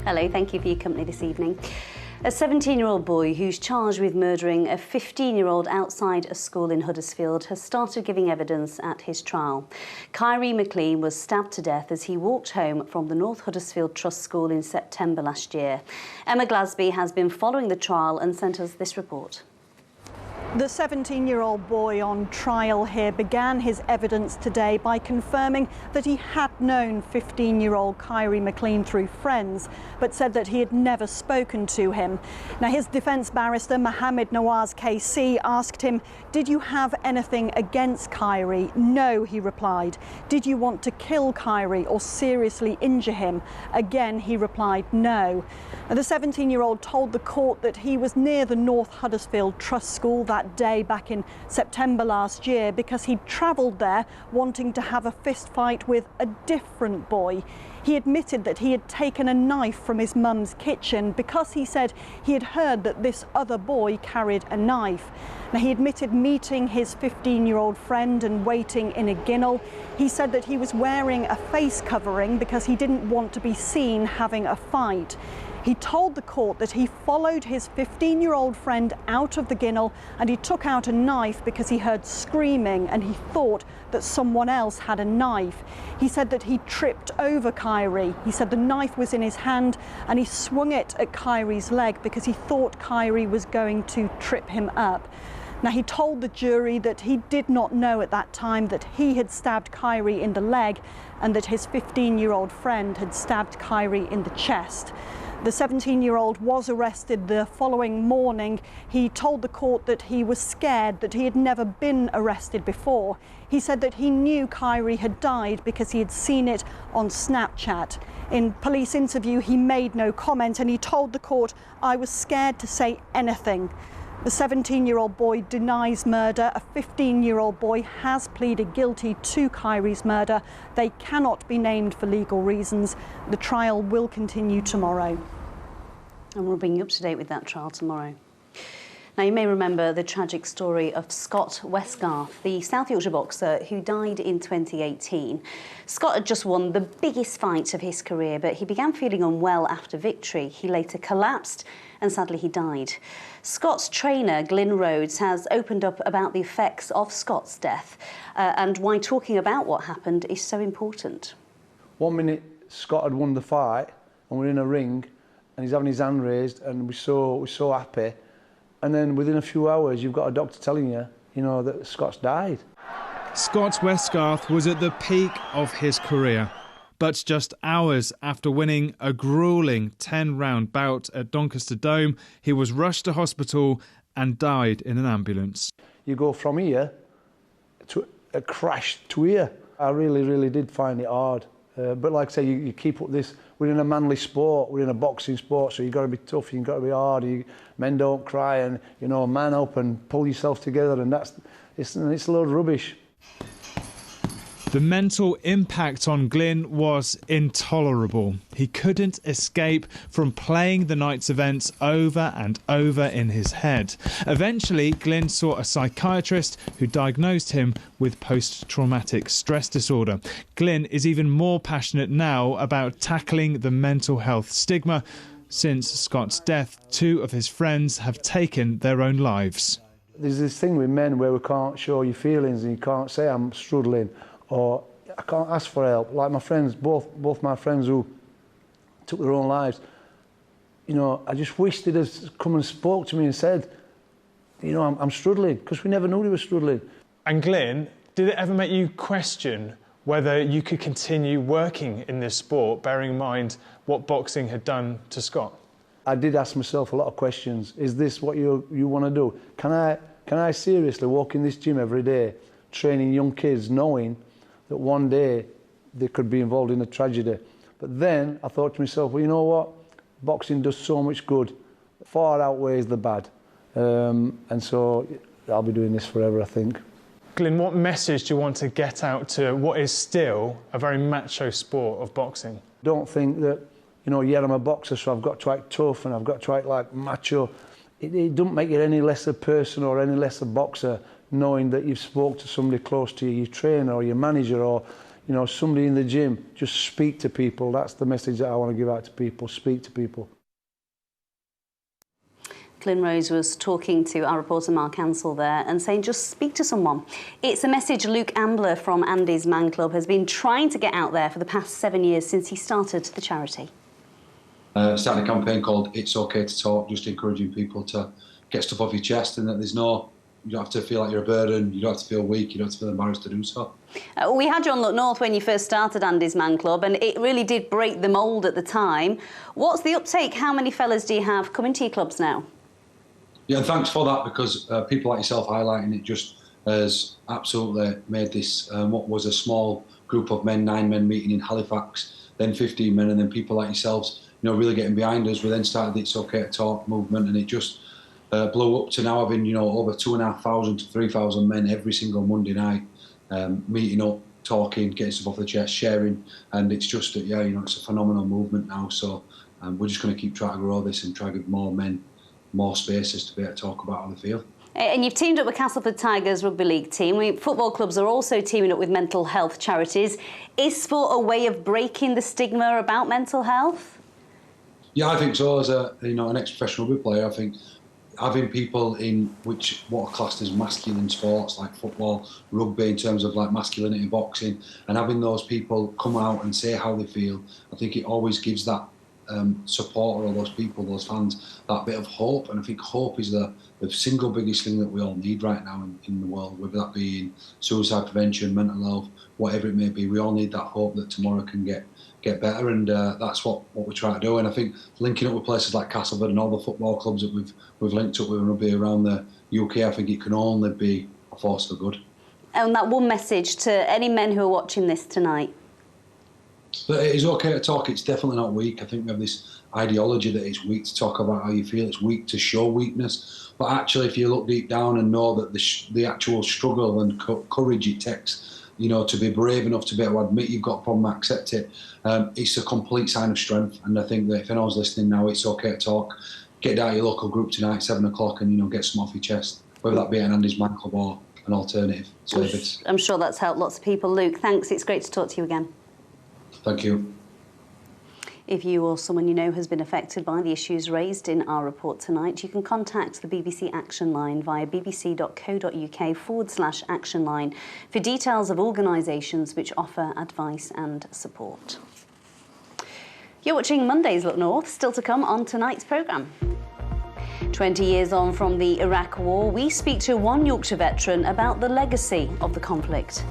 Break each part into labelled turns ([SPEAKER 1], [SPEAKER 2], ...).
[SPEAKER 1] Hello, thank you for your company this evening. A 17-year-old boy who's charged with murdering a 15-year-old outside a school in Huddersfield has started giving evidence at his trial. Kyrie McLean was stabbed to death as he walked home from the North Huddersfield Trust School in September last year. Emma Glasby has been following the trial and sent us this report.
[SPEAKER 2] The 17-year-old boy on trial here began his evidence today by confirming that he had known 15-year-old Kyrie McLean through friends, but said that he had never spoken to him. Now, his defence barrister, Mohammed Nawaz KC, asked him, "Did you have anything against Kyrie?" "No," he replied. "Did you want to kill Kyrie or seriously injure him?" Again, he replied, "No." Now, the 17-year-old told the court that he was near the North Huddersfield Trust School that day back in September last year because he'd travelled there wanting to have a fist fight with a different boy. He admitted that he had taken a knife from his mum's kitchen because he said he had heard that this other boy carried a knife. Now, he admitted meeting his 15-year-old friend and waiting in a ginnel. He said that he was wearing a face covering because he didn't want to be seen having a fight. He told the court that he followed his 15-year-old friend out of the ginnel and he took out a knife because he heard screaming and he thought that someone else had a knife. He said that he tripped over Kyrie. He said the knife was in his hand and he swung it at Kyrie's leg because he thought Kyrie was going to trip him up. Now, he told the jury that he did not know at that time that he had stabbed Kyrie in the leg and that his 15-year-old friend had stabbed Kyrie in the chest. The 17-year-old was arrested the following morning. He told the court that he was scared, that he had never been arrested before. He said that he knew Kyrie had died because he had seen it on Snapchat. In police interview, he made no comment and he told the court, "I was scared to say anything." The 17-year-old boy denies murder. A 15-year-old boy has pleaded guilty to Kyrie's murder. They cannot be named for legal reasons. The trial will continue tomorrow.
[SPEAKER 1] And we'll bring you up to date with that trial tomorrow. Now, you may remember the tragic story of Scott Westgarth, the South Yorkshire boxer who died in 2018. Scott had just won the biggest fight of his career, but he began feeling unwell after victory. He later collapsed and sadly he died. Scott's trainer, Glyn Rhodes, has opened up about the effects of Scott's death and why talking about what happened is so important.
[SPEAKER 3] 1 minute Scott had won the fight and we're in a ring and he's having his hand raised and we're so happy. And then within a few hours, you've got a doctor telling you, that Scott's died.
[SPEAKER 4] Scott Westgarth was at the peak of his career. But just hours after winning a gruelling 10-round bout at Doncaster Dome, he was rushed to hospital and died in an ambulance.
[SPEAKER 3] You go from here to a crash to here. I really, really did find it hard. But like I say, you keep up this. We're in a manly sport, we're in a boxing sport, so you've got to be tough, you've got to be hard. Men don't cry and, man up and pull yourself together, and it's a load of rubbish.
[SPEAKER 4] The mental impact on Glyn was intolerable. He couldn't escape from playing the night's events over and over in his head. Eventually, Glyn saw a psychiatrist who diagnosed him with post-traumatic stress disorder. Glyn is even more passionate now about tackling the mental health stigma. Since Scott's death, 2 of his friends have taken their own lives.
[SPEAKER 3] There's this thing with men where we can't show your feelings and you can't say I'm struggling, or I can't ask for help. Like my friends, both my friends who took their own lives, I just wish they'd have come and spoke to me and said, I'm struggling, because we never knew they were struggling.
[SPEAKER 5] And Glyn, did it ever make you question whether you could continue working in this sport, bearing in mind what boxing had done to Scott?
[SPEAKER 3] I did ask myself a lot of questions. Is this what you want to do? Can I seriously walk in this gym every day, training young kids, knowing that one day they could be involved in a tragedy? But then I thought to myself, well, you know what? Boxing does so much good, far outweighs the bad. And so I'll be doing this forever, I think.
[SPEAKER 5] Glyn, what message do you want to get out to what is still a very macho sport of boxing?
[SPEAKER 3] Don't think that, yeah, I'm a boxer, so I've got to act tough and I've got to act like macho. It doesn't make you any less a person or any less a boxer knowing that you've spoke to somebody close to you, your trainer or your manager or, you know, somebody in the gym, just speak to people. That's the message that I want to give out to people. Speak to people.
[SPEAKER 1] Glyn Rose was talking to our reporter Mark Ansell there and saying just speak to someone. It's a message Luke Ambler from Andy's Man Club has been trying to get out there for the past 7 years since he started the charity.
[SPEAKER 6] Started a campaign called It's OK to Talk, just encouraging people to get stuff off your chest, and that you don't have to feel like you're a burden, you don't have to feel weak, you don't have to feel embarrassed to do so.
[SPEAKER 1] We had you on Look North when you first started Andy's Man Club, and it really did break the mould at the time. What's the uptake? How many fellas do you have coming to your clubs now?
[SPEAKER 6] Yeah, and thanks for that, because people like yourself highlighting it just has absolutely made this what was a small group of men, 9 men meeting in Halifax, then 15 men, and then people like yourselves, you know, really getting behind us. We then started the It's OK to Talk movement, and it just blew up to now having, you know, over 2,500 to 3,000 men every single Monday night meeting up, talking, getting stuff off the chest, sharing, and it's just, yeah, you know, it's a phenomenal movement now. So we're just going to keep trying to grow this and try to give more men more spaces to be able to talk about how they feel.
[SPEAKER 1] And you've teamed up with Castleford Tigers Rugby League team. Football clubs are also teaming up with mental health charities. Is sport a way of breaking the stigma about mental health?
[SPEAKER 6] Yeah, I think so. As an ex-professional rugby player, I think having people in what are classed as masculine sports like football, rugby, in terms of like masculinity, boxing, and having those people come out and say how they feel, I think it always gives that supporter or those people, those fans, that bit of hope. And I think hope is the single biggest thing that we all need right now in the world, whether that be in suicide prevention, mental health, whatever it may be. We all need that hope that tomorrow can get better, and that's what we try to do. And I think linking up with places like Castleford and all the football clubs that we've linked up with rugby around the UK, I think it can only be a force for good.
[SPEAKER 1] And that one message to any men who are watching this tonight.
[SPEAKER 6] But it is okay to talk. It's definitely not weak. I think we have this ideology that it's weak to talk about how you feel. It's weak to show weakness. But actually, if you look deep down and know that the actual struggle and courage it takes, you know, to be brave enough to be able to admit you've got a problem, accept it, it's a complete sign of strength. And I think that if anyone's listening now, it's okay to talk. Get down to your local group tonight, 7 o'clock, and, you know, get some off your chest, whether that be an Andy's Man Club or an alternative service.
[SPEAKER 1] I'm sure that's helped lots of people. Luke, thanks. It's great to talk to you again.
[SPEAKER 6] Thank you.
[SPEAKER 1] If you or someone you know has been affected by the issues raised in our report tonight, you can contact the BBC Action Line via bbc.co.uk/action line for details of organisations which offer advice and support. You're watching Monday's Look North, still to come on tonight's programme. 20 years on from the Iraq War, we speak to one Yorkshire veteran about the legacy of the conflict.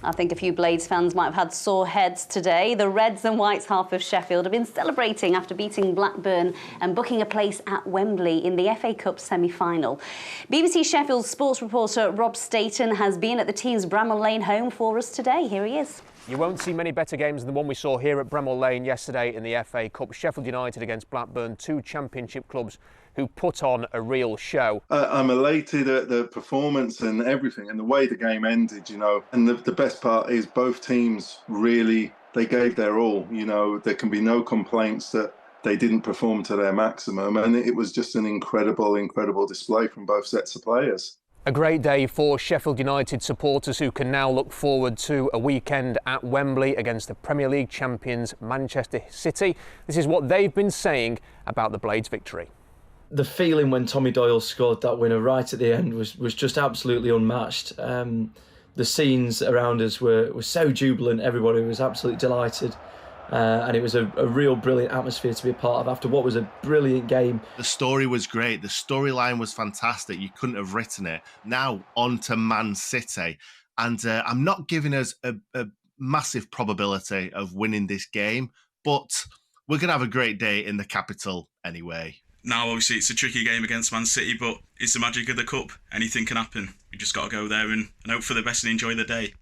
[SPEAKER 1] I think a few Blades fans might have had sore heads today. The Reds and Whites half of Sheffield have been celebrating after beating Blackburn and booking a place at Wembley in the FA Cup semi-final. BBC Sheffield sports reporter Rob Staten has been at the team's Bramall Lane home for us today. Here he is.
[SPEAKER 7] You won't see many better games than the one we saw here at Bramall Lane yesterday in the FA Cup. Sheffield United against Blackburn, 2 championship clubs who put on a real show. I'm elated at the performance and everything and the way the game ended, you know. And the best part is both teams really, they gave their all, you know. There can be no complaints that they didn't perform to their maximum. And it was just an incredible, incredible display from both sets of players. A great day for Sheffield United supporters who can now look forward to a weekend at Wembley against the Premier League champions Manchester City. This is what they've been saying about the Blades' victory.
[SPEAKER 8] The feeling when Tommy Doyle scored that winner right at the end was just absolutely unmatched. The scenes around us were so jubilant. Everybody was absolutely delighted. And it was a real brilliant atmosphere to be a part of after what was a brilliant game.
[SPEAKER 9] The story was great. The storyline was fantastic. You couldn't have written it. Now on to Man City. And I'm not giving us a massive probability of winning this game, but we're going to have a great day in the capital anyway.
[SPEAKER 10] Now, obviously, it's a tricky game against Man City, but it's the magic of the Cup. Anything can happen. We just got to go there and hope for the best and enjoy the day.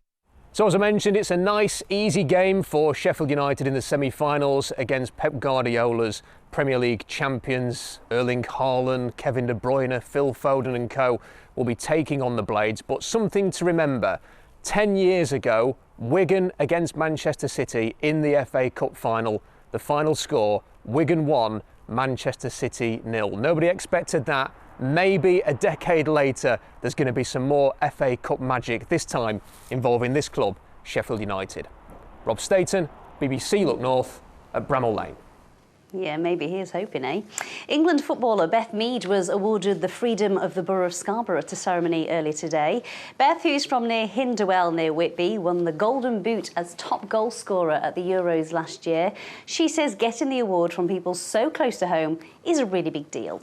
[SPEAKER 7] So, as I mentioned, it's a nice, easy game for Sheffield United in the semi-finals against Pep Guardiola's Premier League champions. Erling Haaland, Kevin De Bruyne, Phil Foden and co will be taking on the Blades. But something to remember, 10 years ago, Wigan against Manchester City in the FA Cup final. The final score, Wigan 1, Manchester City 0. Nobody expected that, maybe a decade later, there's going to be some more FA Cup magic, this time involving this club, Sheffield United. Rob Staten, BBC Look North at Bramall Lane.
[SPEAKER 1] Yeah, maybe he is hoping, eh? England footballer Beth Mead was awarded the Freedom of the Borough of Scarborough at a ceremony earlier today. Beth, who's from near Hindwell near Whitby, won the Golden Boot as top goal scorer at the Euros last year. She says getting the award from people so close to home is a really big deal.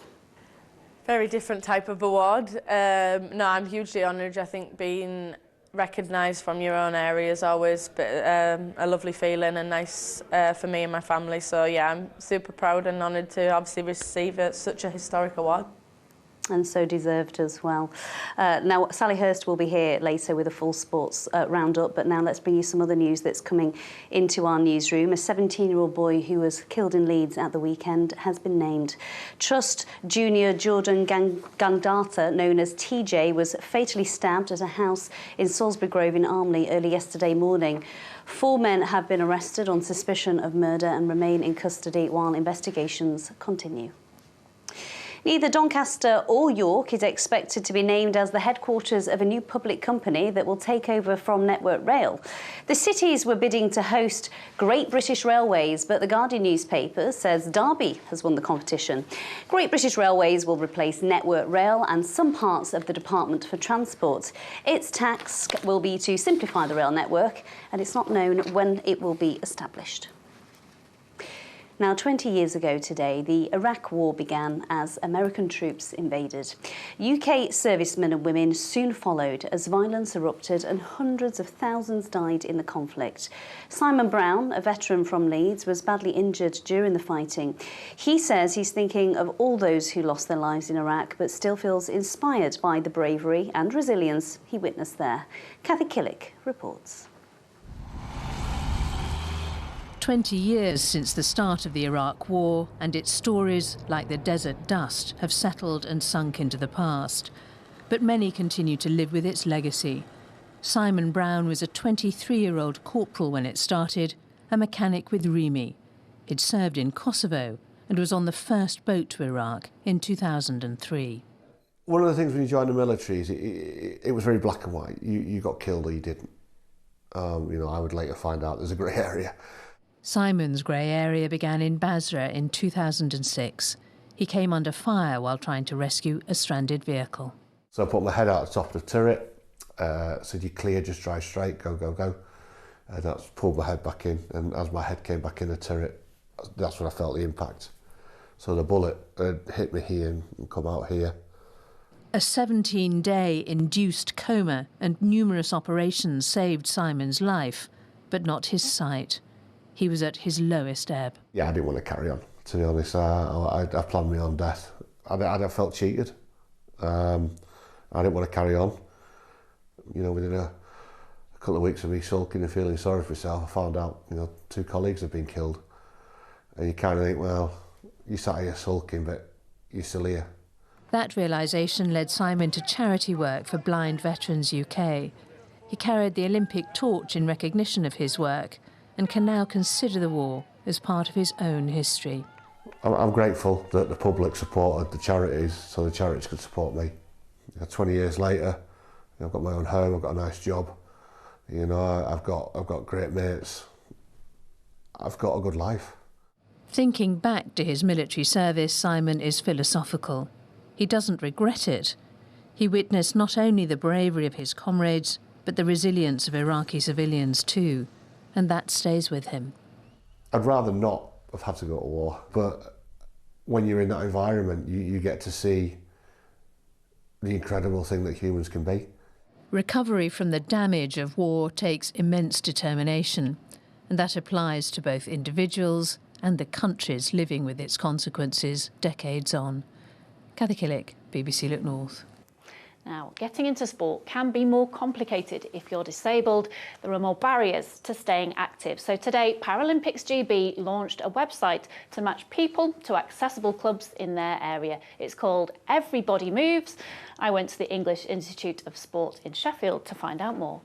[SPEAKER 11] Very different type of award. No, I'm hugely honoured. I think being recognised from your own area is always a lovely feeling and nice for me and my family. So yeah, I'm super proud and honoured to obviously receive such a historic award.
[SPEAKER 1] And so deserved as well. Now, Sally Hurst will be here later with a full sports roundup, but now let's bring you some other news that's coming into our newsroom. A 17-year-old boy who was killed in Leeds at the weekend has been named. Trust junior Jordan Gandhartha, known as TJ, was fatally stabbed at a house in Salisbury Grove in Armley early yesterday morning. 4 men have been arrested on suspicion of murder and remain in custody while investigations continue. Neither Doncaster or York is expected to be named as the headquarters of a new public company that will take over from Network Rail. The cities were bidding to host Great British Railways, but the Guardian newspaper says Derby has won the competition. Great British Railways will replace Network Rail and some parts of the Department for Transport. Its task will be to simplify the rail network, and it's not known when it will be established. Now, 20 years ago today, the Iraq War began as American troops invaded. UK servicemen and women soon followed as violence erupted and hundreds of thousands died in the conflict. Simon Brown, a veteran from Leeds, was badly injured during the fighting. He says he's thinking of all those who lost their lives in Iraq, but still feels inspired by the bravery and resilience he witnessed there. Kathy Killick reports.
[SPEAKER 12] 20 years since the start of the Iraq War, and its stories, like the desert dust, have settled and sunk into the past. But many continue to live with its legacy. Simon Brown was a 23-year-old corporal when it started, a mechanic with Rimi. He'd served in Kosovo and was on the first boat to Iraq in 2003.
[SPEAKER 13] One of the things when you join the military is it was very black and white. You got killed or you didn't. I would later find out there's a grey area.
[SPEAKER 12] Simon's grey area began in Basra in 2006. He came under fire while trying to rescue a stranded vehicle.
[SPEAKER 13] So I put my head out the top of the turret, said, "You clear, just drive straight, go, go, go." And that's pulled my head back in, and as my head came back in the turret, that's when I felt the impact. So the bullet had hit me here and come out here.
[SPEAKER 12] A 17-day induced coma and numerous operations saved Simon's life, but not his sight. He was at his lowest ebb. Yeah,
[SPEAKER 13] I didn't want to carry on, to be honest. I planned my own death. I felt cheated. I didn't want to carry on. Within a couple of weeks of me sulking and feeling sorry for myself, I found out, 2 colleagues had been killed. And you kind of think, well, you sat here sulking, but you're still here.
[SPEAKER 12] That realisation led Simon to charity work for Blind Veterans UK. He carried the Olympic torch in recognition of his work, and can now consider the war as part of his own history.
[SPEAKER 13] I'm grateful that the public supported the charities so the charities could support me. 20 years later, I've got my own home, I've got a nice job, I've got great mates, I've got a good life.
[SPEAKER 12] Thinking back to his military service, Simon is philosophical. He doesn't regret it. He witnessed not only the bravery of his comrades, but the resilience of Iraqi civilians too. And that stays with him.
[SPEAKER 13] I'd rather not have had to go to war, but when you're in that environment, you get to see the incredible thing that humans can be.
[SPEAKER 12] Recovery from the damage of war takes immense determination, and that applies to both individuals and the countries living with its consequences decades on. Kathy Killick, BBC Look North.
[SPEAKER 14] Now, getting into sport can be more complicated if you're disabled. There are more barriers to staying active. So today, Paralympics GB launched a website to match people to accessible clubs in their area. It's called Everybody Moves. I went to the English Institute of Sport in Sheffield to find out more.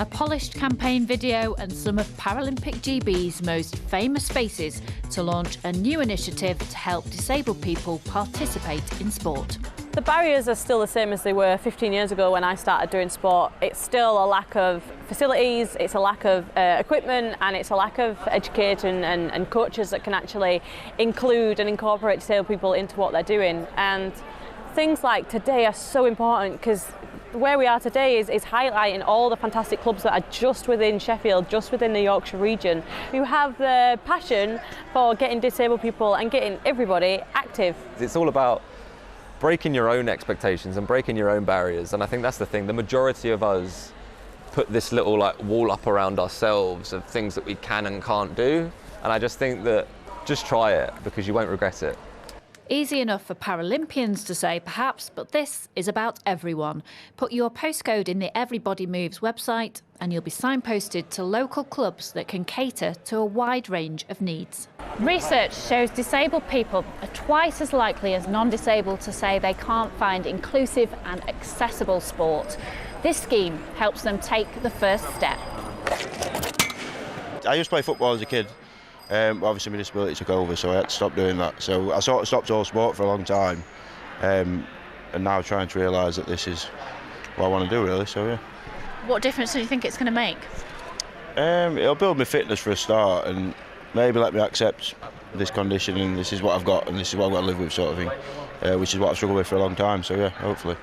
[SPEAKER 12] A polished campaign video and some of Paralympic GB's most famous faces to launch a new initiative to help disabled people participate in sport.
[SPEAKER 15] The barriers are still the same as they were 15 years ago when I started doing sport. It's still a lack of facilities, it's a lack of equipment, and it's a lack of education and coaches that can actually include and incorporate disabled people into what they're doing. And things like today are so important because where we are today is highlighting all the fantastic clubs that are just within Sheffield, just within the Yorkshire region, who have the passion for getting disabled people and getting everybody active.
[SPEAKER 16] It's all about breaking your own expectations and breaking your own barriers, and I think that's the thing. The majority of us put this little wall up around ourselves of things that we can and can't do, and I just think that just try it because you won't regret it.
[SPEAKER 12] Easy enough for Paralympians to say, perhaps, but this is about everyone. Put your postcode in the Everybody Moves website and you'll be signposted to local clubs that can cater to a wide range of needs.
[SPEAKER 14] Research shows disabled people are twice as likely as non-disabled to say they can't find inclusive and accessible sport. This scheme helps them take the first step.
[SPEAKER 17] I used to play football as a kid. Obviously my disability took over, so I had to stop doing that. So I sort of stopped all sport for a long time, and now trying to realise that this is what I want to do, really. So yeah.
[SPEAKER 14] What difference do you think it's going to make?
[SPEAKER 17] It'll build my fitness for a start, and maybe let me accept this condition, and this is what I've got, and this is what I've got to live with, sort of thing. Which is what I've struggled with for a long time. So yeah, hopefully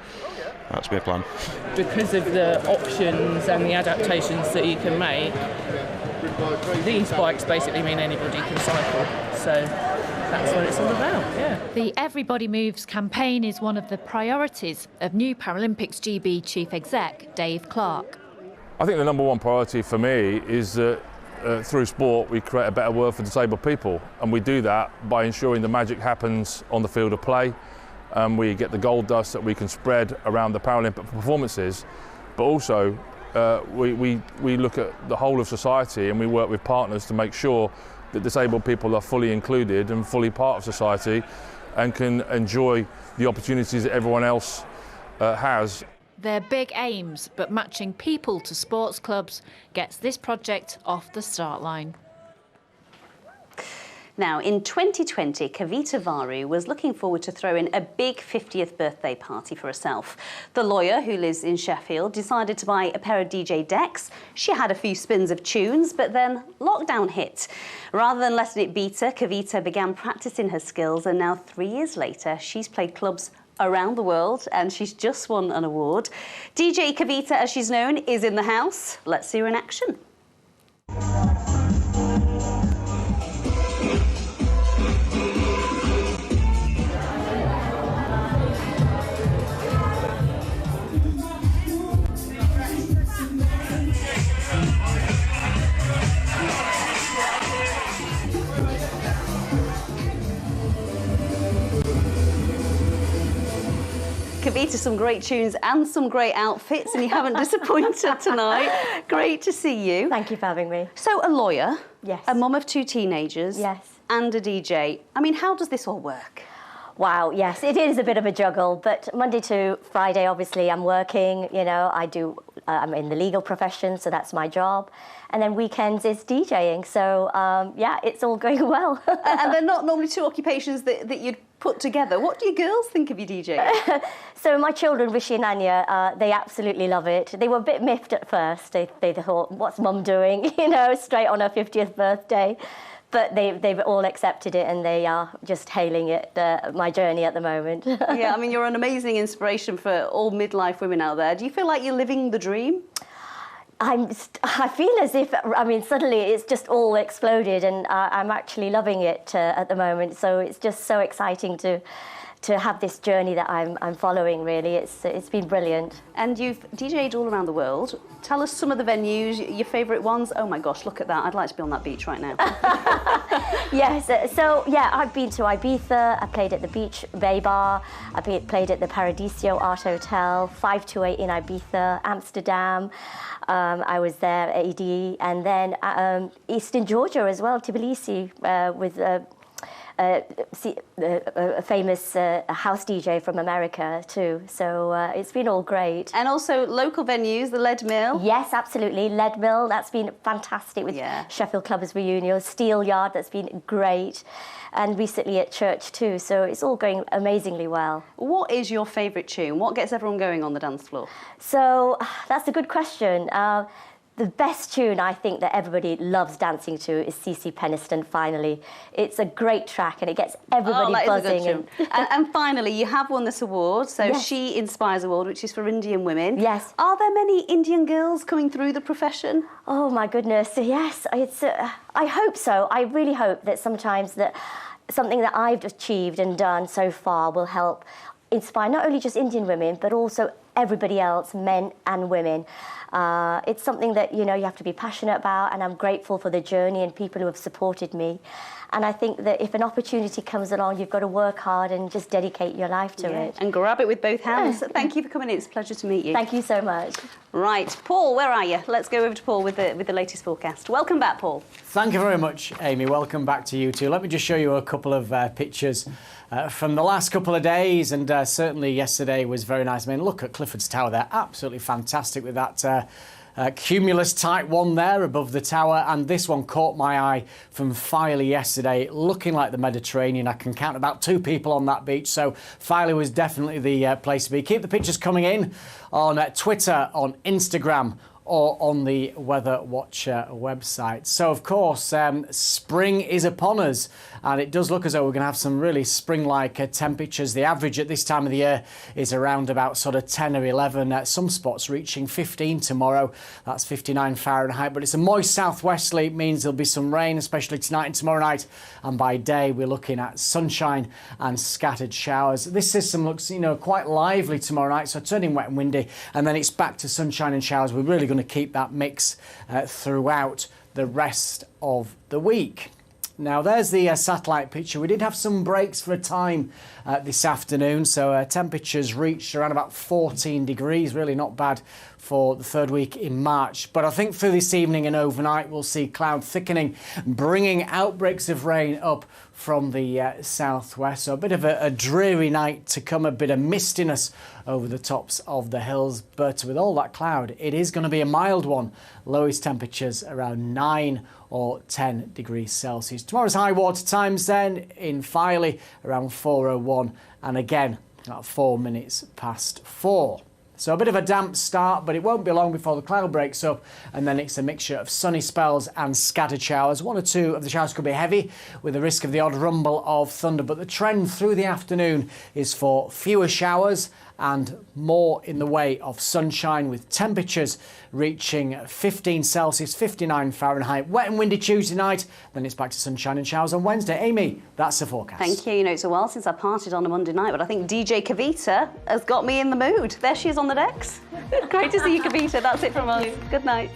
[SPEAKER 17] that's my plan.
[SPEAKER 18] Because of the options and the adaptations that you can make, these bikes basically mean anybody can cycle, so that's what it's all about, yeah.
[SPEAKER 12] The Everybody Moves campaign is one of the priorities of new Paralympics GB Chief Exec Dave Clark.
[SPEAKER 19] I think the number one priority for me is that through sport we create a better world for disabled people, and we do that by ensuring the magic happens on the field of play. We get the gold dust that we can spread around the Paralympic performances, but also we look at the whole of society, and we work with partners to make sure that disabled people are fully included and fully part of society and can enjoy the opportunities that everyone else has.
[SPEAKER 12] They're big aims, but matching people to sports clubs gets this project off the start line.
[SPEAKER 1] Now, in 2020, Kavita Varu was looking forward to throwing a big 50th birthday party for herself. The lawyer, who lives in Sheffield, decided to buy a pair of DJ decks. She had a few spins of tunes, but then lockdown hit. Rather than letting it beat her, Kavita began practicing her skills, and now 3 years later, she's played clubs around the world and she's just won an award. DJ Kavita, as she's known, is in the house. Let's see her in action. Kavita, some great tunes and some great outfits, and you haven't disappointed tonight. Great to see you.
[SPEAKER 20] Thank you for having me.
[SPEAKER 1] So, a lawyer,
[SPEAKER 20] yes,
[SPEAKER 1] a mum of 2 teenagers,
[SPEAKER 20] yes,
[SPEAKER 1] and a DJ. I mean, how does this all work?
[SPEAKER 20] Wow, yes, it is a bit of a juggle, but Monday to Friday, obviously, I'm working, you know, I'm in the legal profession, so that's my job. And then weekends is DJing, so yeah, it's all going well.
[SPEAKER 1] And they're not normally 2 occupations that you'd put together. What do your girls think of you DJing?
[SPEAKER 20] So my children, Rishi and Anya, they absolutely love it. They were a bit miffed at first. They thought, what's mum doing? You know, straight on her 50th birthday. But they've all accepted it, and they are just hailing it, my journey at the moment.
[SPEAKER 1] Yeah, I mean, you're an amazing inspiration for all midlife women out there. Do you feel like you're living the dream?
[SPEAKER 20] I feel as if, I mean, suddenly it's just all exploded, and I'm actually loving it at the moment. So it's just so exciting to have this journey that I'm following, really. It's been brilliant.
[SPEAKER 1] And you've DJ'd all around the world. Tell us some of the venues, your favourite ones. Oh my gosh, look at that. I'd like to be on that beach right now.
[SPEAKER 20] Yes, so yeah, I've been to Ibiza, I played at the Beach Bay Bar, I played at the Paradiso Art Hotel, 528 in Ibiza, Amsterdam. I was there at AD, and then Eastern Georgia as well, Tbilisi, with a famous house DJ from America too. So it's been all great.
[SPEAKER 1] And also local venues, the Lead Mill.
[SPEAKER 20] Yes, absolutely. Lead Mill, that's been fantastic with Sheffield Clubbers Reunion. Steel Yard, that's been great. And recently at church too. So it's all going amazingly well.
[SPEAKER 1] What is your favourite tune? What gets everyone going on the dance floor?
[SPEAKER 20] So that's a good question. The best tune I think that everybody loves dancing to is CeCe Peniston, Finally. It's a great track and it gets everybody buzzing.
[SPEAKER 1] And finally, you have won this award, so She Inspires Award, which is for Indian women.
[SPEAKER 20] Yes.
[SPEAKER 1] Are there many Indian girls coming through the profession?
[SPEAKER 20] Oh my goodness, yes. I hope so. I really hope that sometimes that something that I've achieved and done so far will help inspire not only just Indian women, but also everybody else, men and women. It's something that, you have to be passionate about, and I'm grateful for the journey and people who have supported me. And I think that if an opportunity comes along, you've got to work hard and just dedicate your life to it.
[SPEAKER 1] And grab it with both hands. Thank you for coming in. It's a pleasure to meet you.
[SPEAKER 20] Thank you so much.
[SPEAKER 1] Right, Paul, where are you? Let's go over to Paul with the latest forecast. Welcome back, Paul.
[SPEAKER 21] Thank you very much, Amy. Welcome back to you too. Let me just show you a couple of pictures from the last couple of days, and certainly yesterday was very nice. I mean, look at Clifford's Tower there. Absolutely fantastic with that cumulus type one there above the tower, and this one caught my eye from Filey yesterday, looking like the Mediterranean. I can count about 2 people on that beach, so Filey was definitely the place to be. Keep the pictures coming in on Twitter, on Instagram, or on the Weather Watcher website. So, of course, spring is upon us, and it does look as though we're going to have some really spring-like temperatures. The average at this time of the year is around about sort of 10 or 11. Some spots reaching 15 tomorrow. That's 59 Fahrenheit, but it's a moist southwesterly. It means there'll be some rain, especially tonight and tomorrow night. And by day, we're looking at sunshine and scattered showers. This system looks, quite lively tomorrow night, so turning wet and windy, and then it's back to sunshine and showers. We're really going to keep that mix throughout the rest of the week. Now, there's the satellite picture. We did have some breaks for a time this afternoon, so temperatures reached around about 14 degrees, really not bad for the third week in March. But I think through this evening and overnight, we'll see cloud thickening, bringing outbreaks of rain up from the southwest. So a bit of a dreary night to come, a bit of mistiness over the tops of the hills. But with all that cloud, it is going to be a mild one. Lowest temperatures around 9 or 10 degrees Celsius. Tomorrow's high water times then in Filey around 4:01, and again at 4 minutes past 4. So a bit of a damp start, but it won't be long before the cloud breaks up, and then it's a mixture of sunny spells and scattered showers. 1 or 2 of the showers could be heavy, with the risk of the odd rumble of thunder, but the trend through the afternoon is for fewer showers and more in the way of sunshine, with temperatures reaching 15 Celsius, 59 Fahrenheit. Wet and windy Tuesday night, then it's back to sunshine and showers on Wednesday. Amy, that's the forecast.
[SPEAKER 1] Thank you. It's a while since I partied on a Monday night, but I think DJ Kavita has got me in the mood. There she is on the decks. Great to see you, Kavita. That's it from us. Good night.